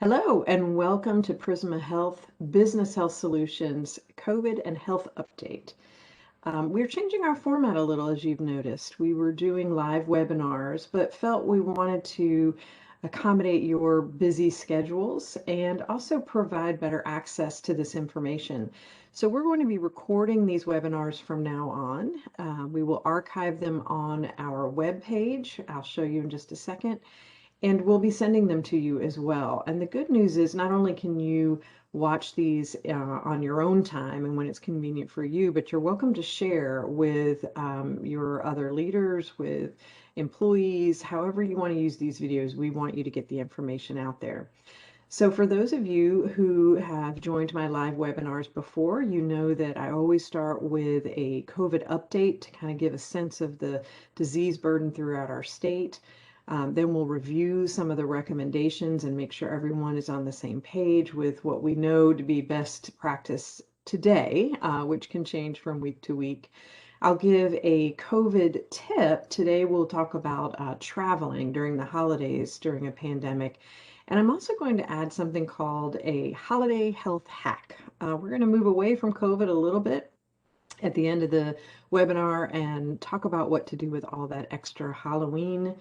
Hello, and welcome to Prisma Health Business Health Solutions COVID and Health Update. We're changing our format a little, as you've noticed. We were doing live webinars, but felt we wanted to accommodate your busy schedules and also provide better access to this information. So we're going to be recording these webinars from now on. We will archive them on our webpage. I'll show you in just a second. And we'll be sending them to you as well. And the good news is not only can you watch these on your own time and when it's convenient for you, but you're welcome to share with your other leaders, with employees, however you want to use these videos. We want you to get the information out there. So for those of you who have joined my live webinars before, you know that I always start with a COVID update to kind of give a sense of the disease burden throughout our state. Then we'll review some of the recommendations and make sure everyone is on the same page with what we know to be best practice today, which can change from week to week. I'll give a COVID tip. Today we'll talk about traveling during the holidays during a pandemic. And I'm also going to add something called a holiday health hack. We're going to move away from COVID a little bit at the end of the webinar and talk about what to do with all that extra Halloween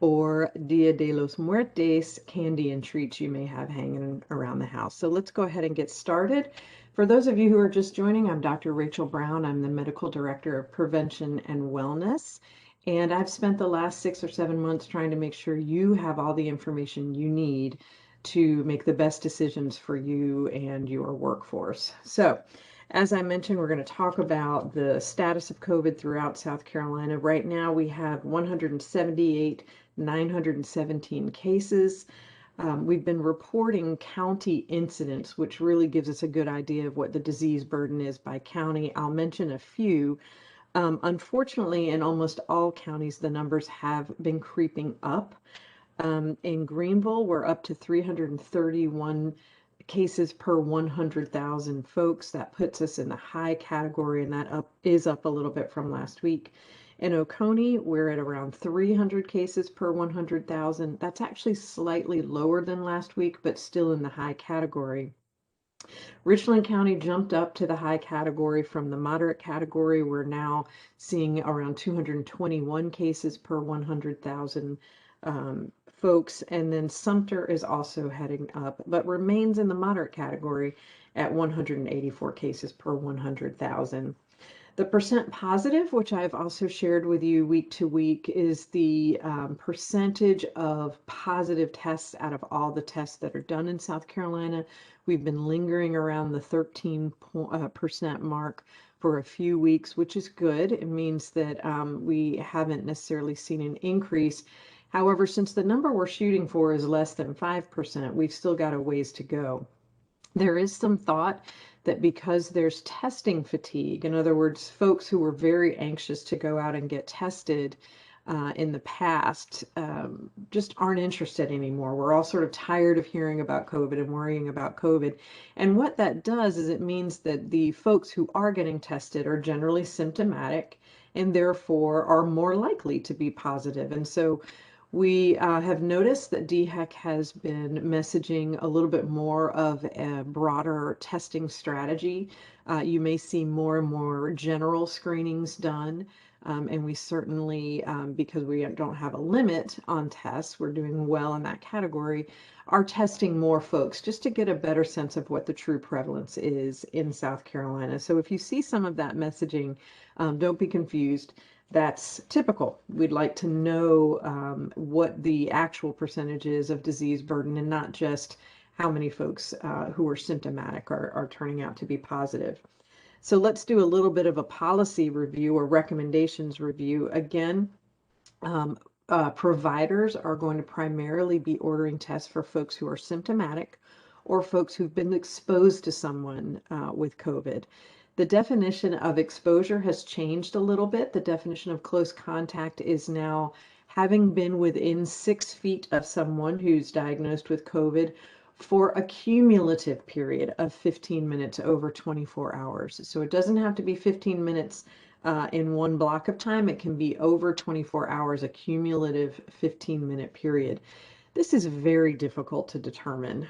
or Dia de los Muertes candy and treats you may have hanging around the house. So let's go ahead and get started. For those of you who are just joining, I'm Dr. Rachel Brown. I'm the Medical Director of Prevention and Wellness. And I've spent the last 6 or 7 months trying to make sure you have all the information you need to make the best decisions for you and your workforce. So, as I mentioned, we're going to talk about the status of COVID throughout South Carolina. Right now, we have 178 917 cases. We've been reporting county incidents, which really gives us a good idea of what the disease burden is by county. I'll mention a few. Unfortunately, in almost all counties, the numbers have been creeping up. In Greenville, we're up to 331 cases per 100,000 folks. That puts us in the high category, and that is up a little bit from last week. In Oconee, we're at around 300 cases per 100,000. That's actually slightly lower than last week, but still in the high category. Richland County jumped up to the high category from the moderate category. We're now seeing around 221 cases per 100,000 folks. And then Sumter is also heading up, but remains in the moderate category at 184 cases per 100,000. The percent positive, which I've also shared with you week to week, is the percentage of positive tests out of all the tests that are done in South Carolina. We've been lingering around the 13% mark for a few weeks, which is good. It means that we haven't necessarily seen an increase. However, since the number we're shooting for is less than 5%, we've still got a ways to go. There is some thought that because there's testing fatigue, in other words, folks who were very anxious to go out and get tested in the past just aren't interested anymore. We're all sort of tired of hearing about COVID and worrying about COVID. And what that does is it means that the folks who are getting tested are generally symptomatic and therefore are more likely to be positive. And so we have noticed that DHEC has been messaging a little bit more of a broader testing strategy. You may see more and more general screenings done. And we certainly, because we don't have a limit on tests, we're doing well in that category, are testing more folks just to get a better sense of what the true prevalence is in South Carolina. So if you see some of that messaging, don't be confused. That's typical. We'd like to know what the actual percentage is of disease burden and not just how many folks who are symptomatic are turning out to be positive. So let's do a little bit of a policy review or recommendations review. Again, providers are going to primarily be ordering tests for folks who are symptomatic or folks who've been exposed to someone with COVID. The definition of exposure has changed a little bit. The definition of close contact is now having been within 6 feet of someone who's diagnosed with COVID for a cumulative period of 15 minutes over 24 hours. So it doesn't have to be 15 minutes in one block of time. It can be over 24 hours, a cumulative 15-minute period. This is very difficult to determine.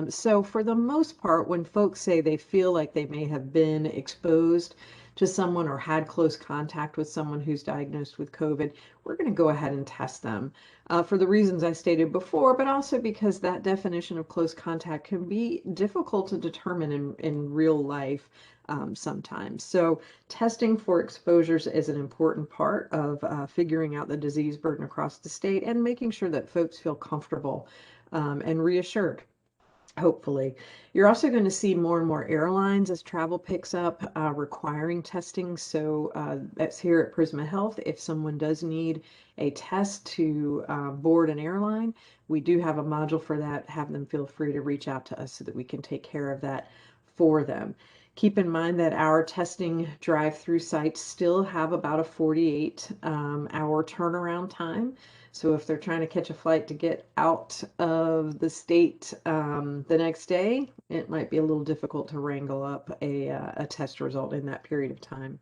So for the most part, when folks say they feel like they may have been exposed to someone or had close contact with someone who's diagnosed with COVID, we're going to go ahead and test them for the reasons I stated before, but also because that definition of close contact can be difficult to determine in real life sometimes. So testing for exposures is an important part of figuring out the disease burden across the state and making sure that folks feel comfortable and reassured. Hopefully. You're also going to see more and more airlines as travel picks up requiring testing. So that's here at Prisma Health. If someone does need a test to board an airline, we do have a module for that. Have them feel free to reach out to us so that we can take care of that for them. Keep in mind that our testing drive-through sites still have about a 48-hour turnaround time. So if they're trying to catch a flight to get out of the state the next day, it might be a little difficult to wrangle up a test result in that period of time.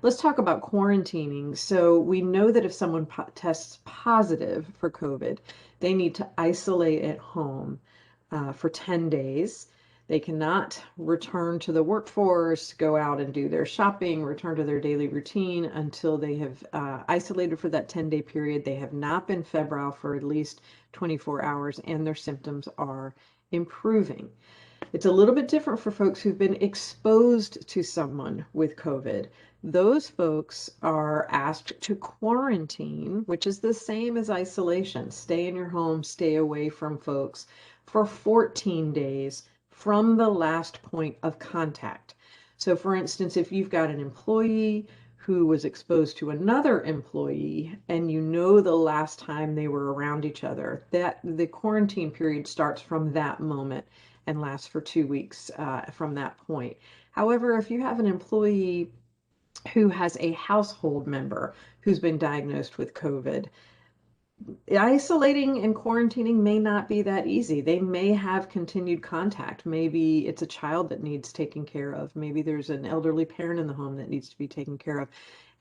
Let's talk about quarantining. So we know that if someone tests positive for COVID, they need to isolate at home for 10 days. They cannot return to the workforce, go out and do their shopping, return to their daily routine until they have isolated for that 10-day period. They have not been febrile for at least 24 hours and their symptoms are improving. It's a little bit different for folks who've been exposed to someone with COVID. Those folks are asked to quarantine, which is the same as isolation. Stay in your home, stay away from folks for 14 days from the last point of contact. So for instance, if you've got an employee who was exposed to another employee and you know the last time they were around each other, that the quarantine period starts from that moment and lasts for 2 weeks from that point. However, if you have an employee who has a household member who's been diagnosed with COVID, isolating and quarantining may not be that easy. They may have continued contact. Maybe it's a child that needs taken care of. Maybe there's an elderly parent in the home that needs to be taken care of.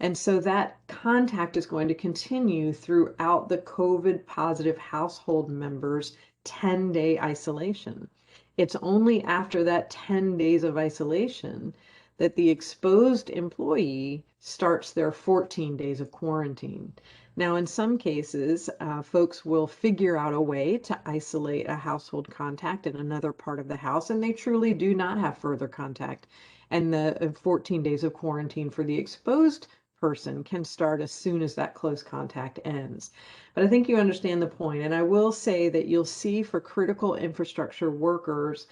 And so that contact is going to continue throughout the COVID positive household member's 10-day isolation. It's only after that 10 days of isolation that the exposed employee starts their 14 days of quarantine. Now, in some cases, folks will figure out a way to isolate a household contact in another part of the house, and they truly do not have further contact. And the 14 days of quarantine for the exposed person can start as soon as that close contact ends. But I think you understand the point. And I will say that you'll see for critical infrastructure workers,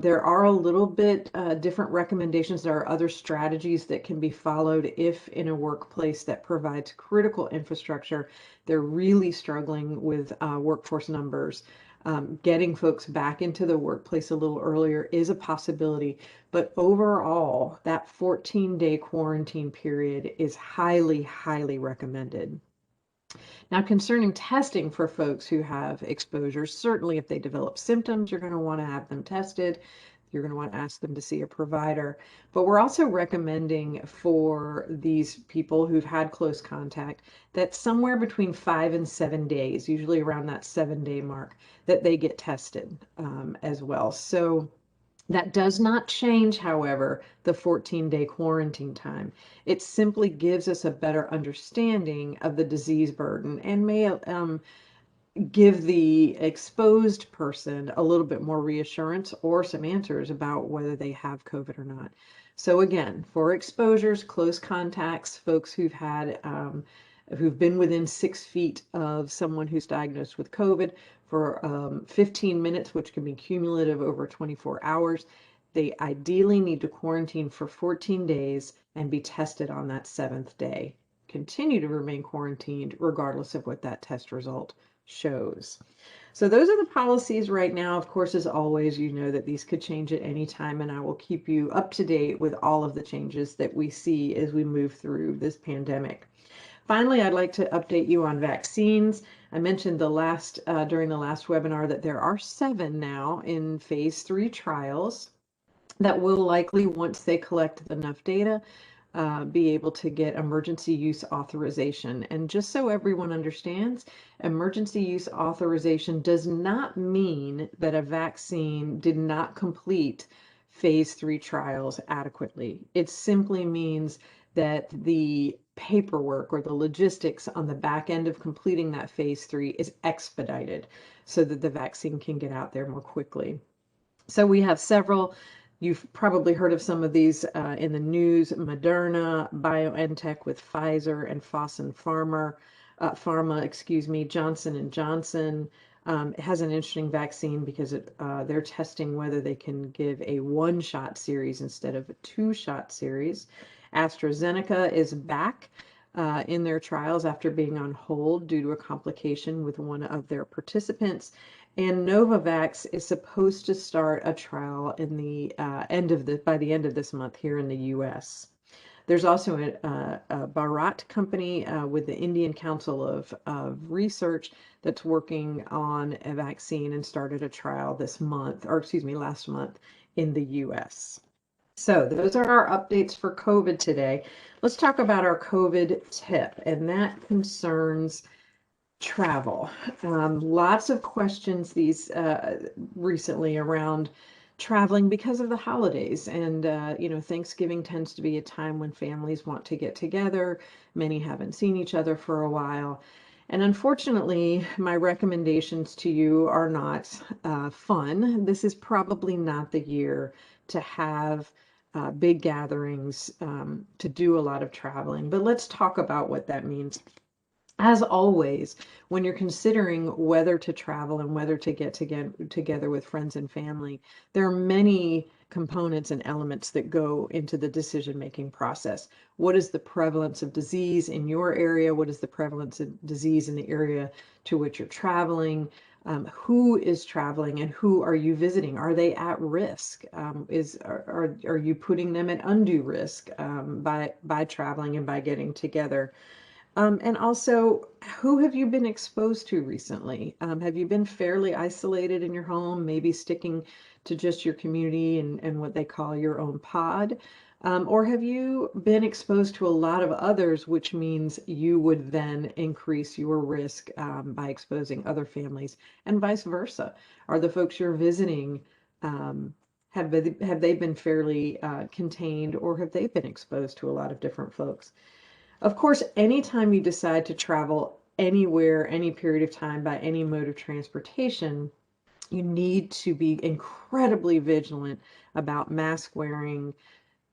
there are a little bit different recommendations. There are other strategies that can be followed if in a workplace that provides critical infrastructure, they're really struggling with workforce numbers. Getting folks back into the workplace a little earlier is a possibility, but overall, that 14-day quarantine period is highly, highly recommended. Now, concerning testing for folks who have exposures, certainly if they develop symptoms, you're going to want to have them tested. You're going to want to ask them to see a provider. But we're also recommending for these people who've had close contact that somewhere between 5 and 7 days, usually around that 7-day mark, that they get tested as well. So that does not change, however, the 14-day quarantine time. It simply gives us a better understanding of the disease burden and may give the exposed person a little bit more reassurance or some answers about whether they have COVID or not. So again, for exposures, close contacts, folks who've been within 6 feet of someone who's diagnosed with COVID for 15 minutes, which can be cumulative over 24 hours, they ideally need to quarantine for 14 days and be tested on that 7th day. Continue to remain quarantined regardless of what that test result shows. So those are the policies right now. Of course, as always, you know that these could change at any time, and I will keep you up to date with all of the changes that we see as we move through this pandemic. Finally, I'd like to update you on vaccines. I mentioned during the last webinar that there are 7 now in phase 3 trials that will likely, once they collect enough data, be able to get emergency use authorization. And just so everyone understands, emergency use authorization does not mean that a vaccine did not complete phase 3 trials adequately. It simply means that the paperwork or the logistics on the back end of completing that phase 3 is expedited so that the vaccine can get out there more quickly. So we have several. You've probably heard of some of these in the news: Moderna, BioNTech with Pfizer, and Fosun Pharma, excuse me, Johnson and Johnson. It has an interesting vaccine because they're testing whether they can give a one-shot series instead of a two-shot series. AstraZeneca is back in their trials after being on hold due to a complication with one of their participants. And Novavax is supposed to start a trial in the by the end of this month here in the U.S. There's also a Bharat company with the Indian Council of Research that's working on a vaccine and started a trial this month, or excuse me, last month in the U.S. So those are our updates for COVID today. Let's talk about our COVID tip, and that concerns travel. Lots of questions these recently around traveling because of the holidays. And, Thanksgiving tends to be a time when families want to get together. Many haven't seen each other for a while. And unfortunately, my recommendations to you are not fun. This is probably not the year to have big gatherings, to do a lot of traveling. But let's talk about what that means. As always, when you're considering whether to travel and whether to get together with friends and family, there are many components and elements that go into the decision-making process. What is the prevalence of disease in your area? What is the prevalence of disease in the area to which you're traveling? Who is traveling and who are you visiting? Are they at risk? Are you putting them at undue risk by traveling and by getting together? And also, who have you been exposed to recently? Have you been fairly isolated in your home, maybe sticking to just your community and what they call your own pod? Or have you been exposed to a lot of others, which means you would then increase your risk by exposing other families, and vice versa? Are the folks you're visiting, have they been fairly contained, or have they been exposed to a lot of different folks? Of course, anytime you decide to travel anywhere, any period of time by any mode of transportation, you need to be incredibly vigilant about mask wearing,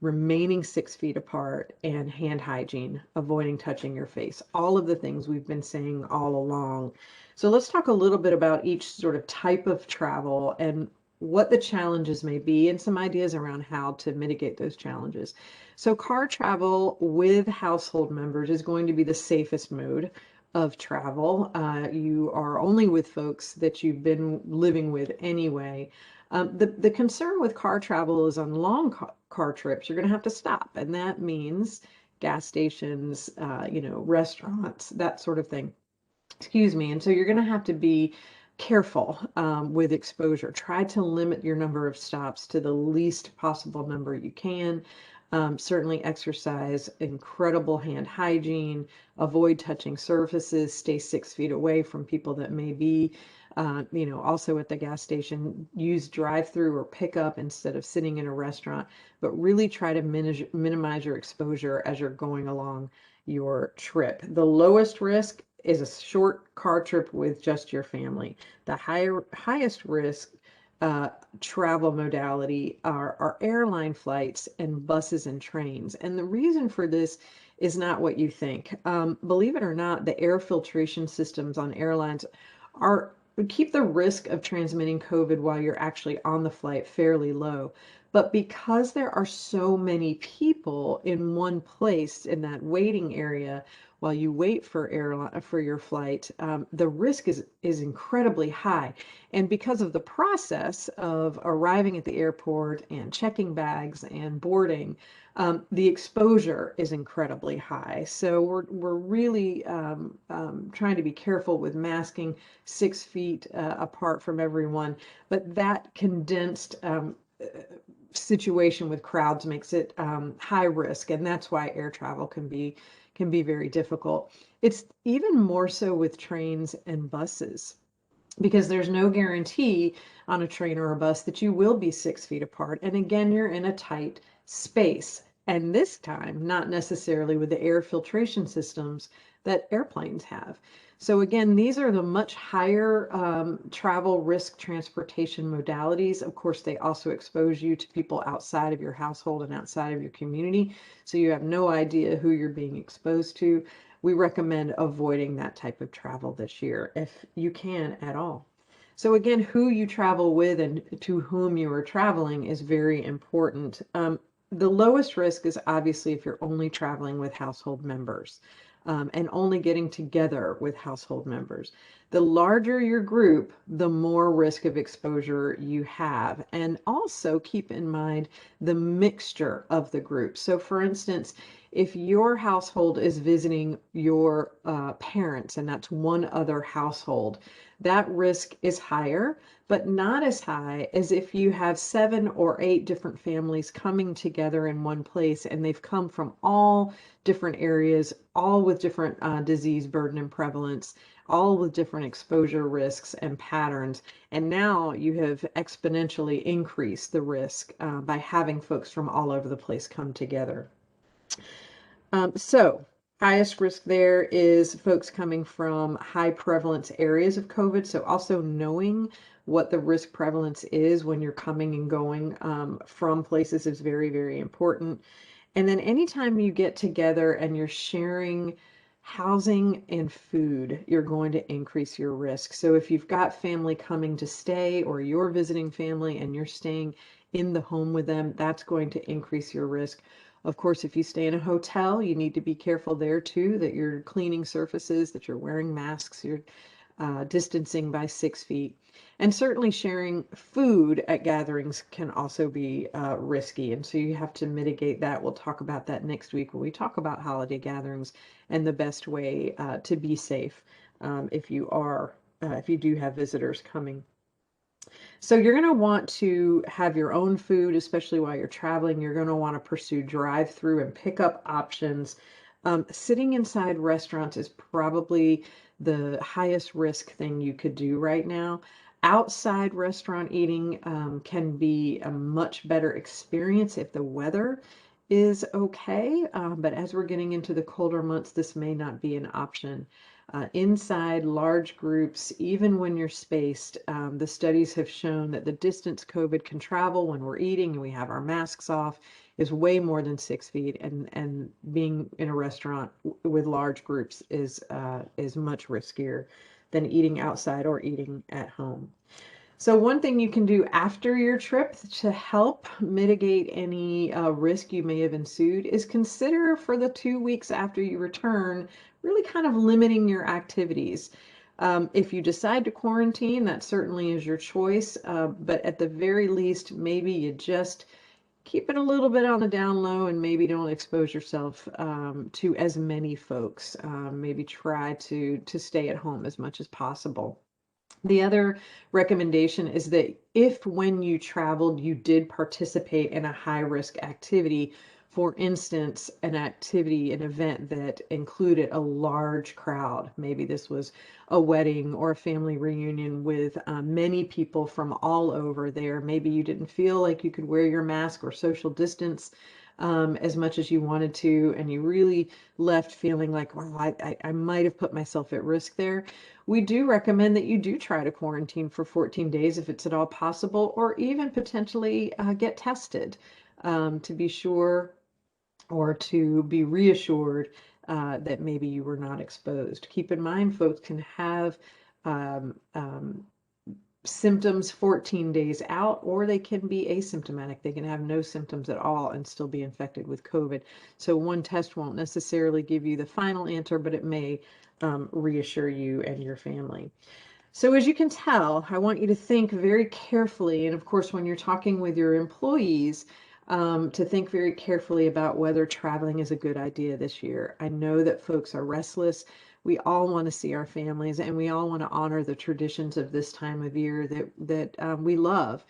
remaining 6 feet apart, and hand hygiene, avoiding touching your face. All of the things we've been saying all along. So let's talk a little bit about each sort of type of travel and what the challenges may be and some ideas around how to mitigate those challenges. So car travel with household members is going to be the safest mode of travel. You are only with folks that you've been living with anyway. The concern with car travel is on long car trips, you're going to have to stop. And that means gas stations, restaurants, that sort of thing. Excuse me. And so you're going to have to be careful with exposure. Try to limit your number of stops to the least possible number you can. Certainly exercise incredible hand hygiene, avoid touching surfaces, stay 6 feet away from people that may be, also at the gas station, use drive-through or pickup instead of sitting in a restaurant, but really try to minimize your exposure as you're going along your trip. The lowest risk is a short car trip with just your family. The highest risk travel modality are airline flights and buses and trains. And the reason for this is not what you think. Believe it or not, the air filtration systems on airlines keep the risk of transmitting COVID while you're actually on the flight fairly low. But because there are so many people in one place in that waiting area while you wait for your flight, the risk is incredibly high. And because of the process of arriving at the airport and checking bags and boarding, the exposure is incredibly high. So we're really trying to be careful with masking 6 feet apart from everyone. But that condensed situation with crowds makes it high risk, and that's why air travel can be very difficult. It's even more so with trains and buses because there's no guarantee on a train or a bus that you will be 6 feet apart. And again, you're in a tight space. And this time, not necessarily with the air filtration systems that airplanes have. So again, these are the much higher travel risk transportation modalities. Of course, they also expose you to people outside of your household and outside of your community. So you have no idea who you're being exposed to. We recommend avoiding that type of travel this year if you can at all. So again, who you travel with and to whom you are traveling is very important. The lowest risk is obviously if you're only traveling with household members and only getting together with household members. The larger your group, the more risk of exposure you have. And also keep in mind the mixture of the group. So for instance, if your household is visiting your parents and that's one other household, that risk is higher, but not as high as if you have 7 or 8 different families coming together in one place and they've come from all different areas, all with different disease burden and prevalence, all with different exposure risks and patterns. And now you have exponentially increased the risk by having folks from all over the place come together. So highest risk there is folks coming from high prevalence areas of COVID. So also knowing what the risk prevalence is when you're coming and going from places is very, very important. And then anytime you get together and you're sharing housing and food, you're going to increase your risk. So if you've got family coming to stay or you're visiting family and you're staying in the home with them, that's going to increase your risk. Of course, if you stay in a hotel, you need to be careful there too, that you're cleaning surfaces, that you're wearing masks, you're distancing by 6 feet. And certainly sharing food at gatherings can also be risky. And so you have to mitigate that. We'll talk about that next week when we talk about holiday gatherings and the best way to be safe if you do have visitors coming. So you're going to want to have your own food, especially while you're traveling. You're going to want to pursue drive-through and pickup options. Sitting inside restaurants is probably the highest risk thing you could do right now. Outside restaurant eating can be a much better experience if the weather is okay, but as we're getting into the colder months, this may not be an option. Inside large groups, even when you're spaced, the studies have shown that the distance COVID can travel when we're eating and we have our masks off is way more than 6 feet. And being in a restaurant with large groups is much riskier than eating outside or eating at home. So one thing you can do after your trip to help mitigate any risk you may have ensued is consider for the 2 weeks after you return, really kind of limiting your activities. If you decide to quarantine, that certainly is your choice, but at the very least, maybe you just keep it a little bit on the down low and maybe don't expose yourself to as many folks. Maybe try to stay at home as much as possible. The other recommendation is that if when you traveled, you did participate in a high risk activity, for instance, an activity, an event that included a large crowd, maybe this was a wedding or a family reunion with many people from all over there. Maybe you didn't feel like you could wear your mask or social distance as much as you wanted to, and you really left feeling like, wow, I might have put myself at risk there. We do recommend that you do try to quarantine for 14 days if it's at all possible, or even potentially get tested to be sure or to be reassured that maybe you were not exposed. Keep in mind, folks can have um, um, symptoms 14 days out, or they can be asymptomatic. They can have no symptoms at all and still be infected with COVID. So one test won't necessarily give you the final answer, but it may reassure you and your family. So as you can tell, I want you to think very carefully, and of course, when you're talking with your employees, to think very carefully about whether traveling is a good idea this year. I know that folks are restless. We all want to see our families, and we all want to honor the traditions of this time of year that we love.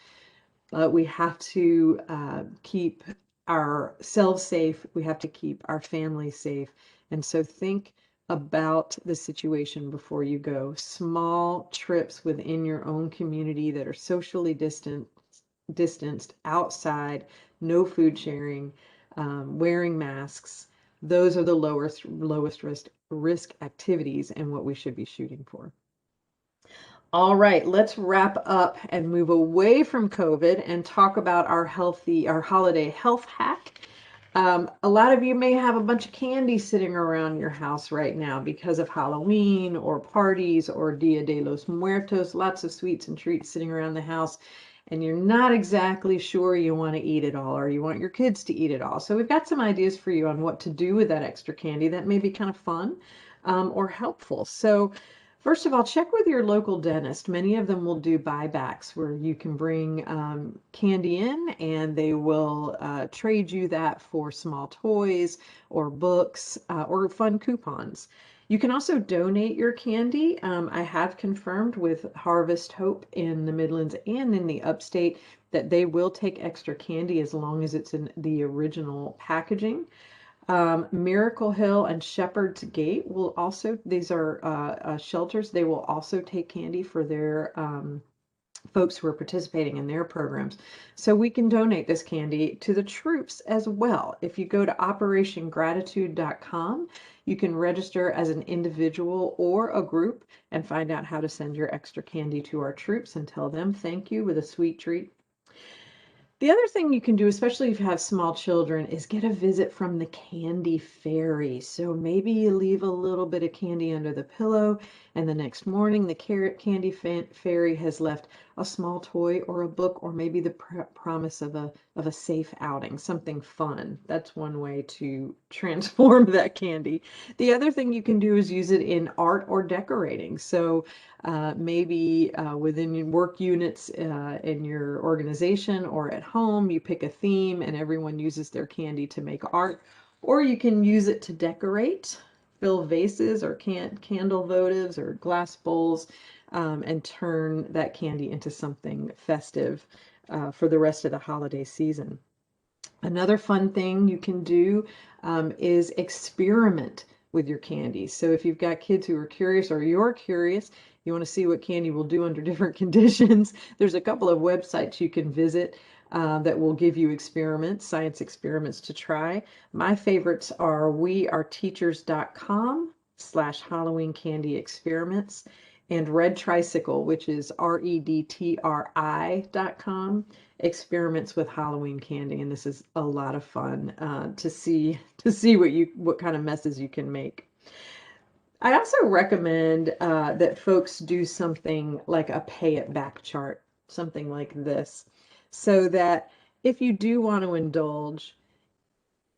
We have to keep ourselves safe. We have to keep our family safe. And so think about the situation before you go. Small trips within your own community that are socially distanced outside, no food sharing, wearing masks. Those are the lowest risk activities and what we should be shooting for. All right, let's wrap up and move away from COVID and talk about our holiday health hack. A lot of you may have a bunch of candy sitting around your house right now because of Halloween or parties or Dia de los Muertos, lots of sweets and treats sitting around the house, and you're not exactly sure you want to eat it all or you want your kids to eat it all. So we've got some ideas for you on what to do with that extra candy that may be kind of fun or helpful. So first of all, check with your local dentist. Many of them will do buybacks where you can bring candy in and they will trade you that for small toys or books or fun coupons. You can also donate your candy. I have confirmed with Harvest Hope in the Midlands and in the upstate that they will take extra candy as long as it's in the original packaging. Miracle Hill and Shepherd's Gate will also, these are shelters, they will also take candy for their folks who are participating in their programs. So we can donate this candy to the troops as well. If you go to operationgratitude.com, you can register as an individual or a group and find out how to send your extra candy to our troops and tell them thank you with a sweet treat. The other thing you can do, especially if you have small children, is get a visit from the candy fairy. So maybe you leave a little bit of candy under the pillow, and the next morning the candy fairy has left a small toy or a book, or maybe the promise of a safe outing, something fun. That's one way to transform that candy. The other thing you can do is use it in art or decorating. So maybe within your work units in your organization or at home, you pick a theme and everyone uses their candy to make art, or you can use it to decorate, fill vases or candle votives or glass bowls, and turn that candy into something festive for the rest of the holiday season. Another fun thing you can do is experiment with your candy. So if you've got kids who are curious or you're curious, you want to see what candy will do under different conditions, there's a couple of websites you can visit that will give you experiments, science experiments to try. My favorites are weareteachers.com/Halloween candy experiments and Red Tricycle, which is redtri.com, experiments with Halloween candy, and this is a lot of fun to see what kind of messes you can make. I also recommend that folks do something like a pay it back chart, something like this, so that if you do want to indulge,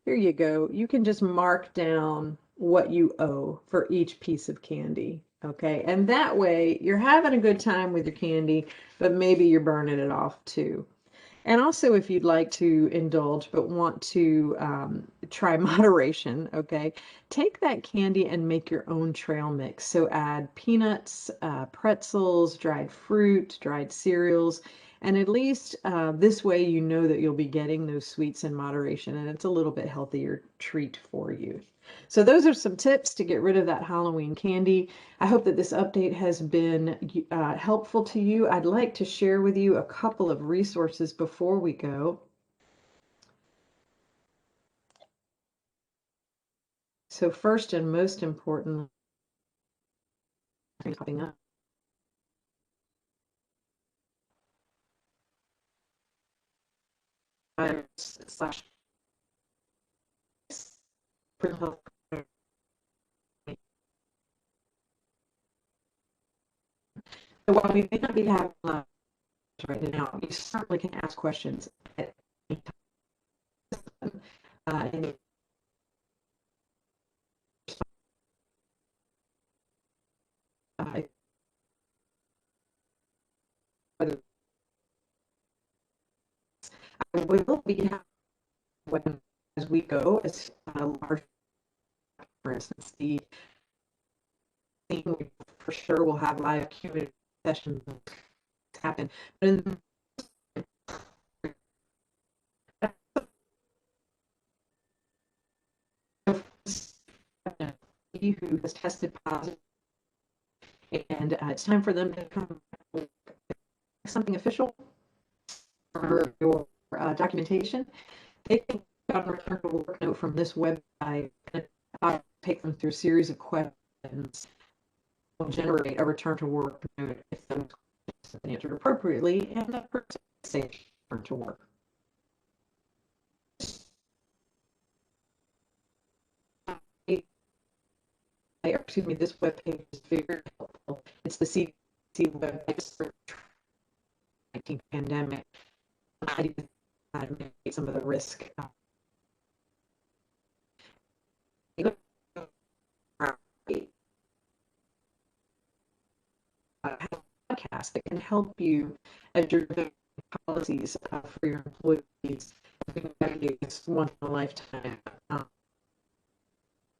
here you go. You can just mark down what you owe for each piece of candy. Okay, and that way you're having a good time with your candy, but maybe you're burning it off too. And also, if you'd like to indulge but want to try moderation, okay, take that candy and make your own trail mix. So add peanuts, pretzels, dried fruit, dried cereals, and at least this way you know that you'll be getting those sweets in moderation and it's a little bit healthier treat for you. So those are some tips to get rid of that Halloween candy. I hope that this update has been helpful to you. I'd like to share with you a couple of resources before we go. So first and most important, popping up. Slash so while we may not be having right now, you certainly can ask questions at any time. And uh, I will be having when as we go as large, for instance, the thing we for sure will have live Q&A sessions happen. But in who has tested positive, and it's time for them to come with something official for your documentation. They can get on a return to work note from this website, and I'll take them through a series of questions. Will generate a return to work note if those questions have been answered appropriately and the person is safe to return to work. Excuse me, this webpage is very helpful. It's the CDC website for the COVID-19 pandemic. I mitigate some of the risk. Podcast that can help you as you're doing policies for your employees. It's once in a lifetime. In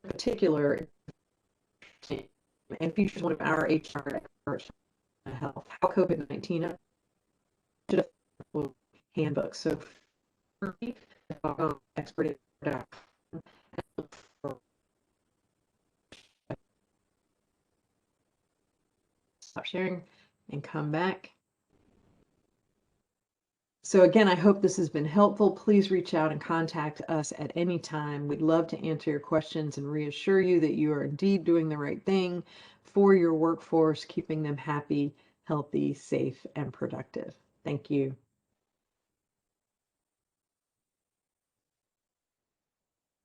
particular, and features one of our HR experts on health, how COVID-19 handbook. So for me, expert.com. Stop sharing and come back. So again, I hope this has been helpful. Please reach out and contact us at any time. We'd love to answer your questions and reassure you that you are indeed doing the right thing for your workforce, keeping them happy, healthy, safe, and productive. Thank you.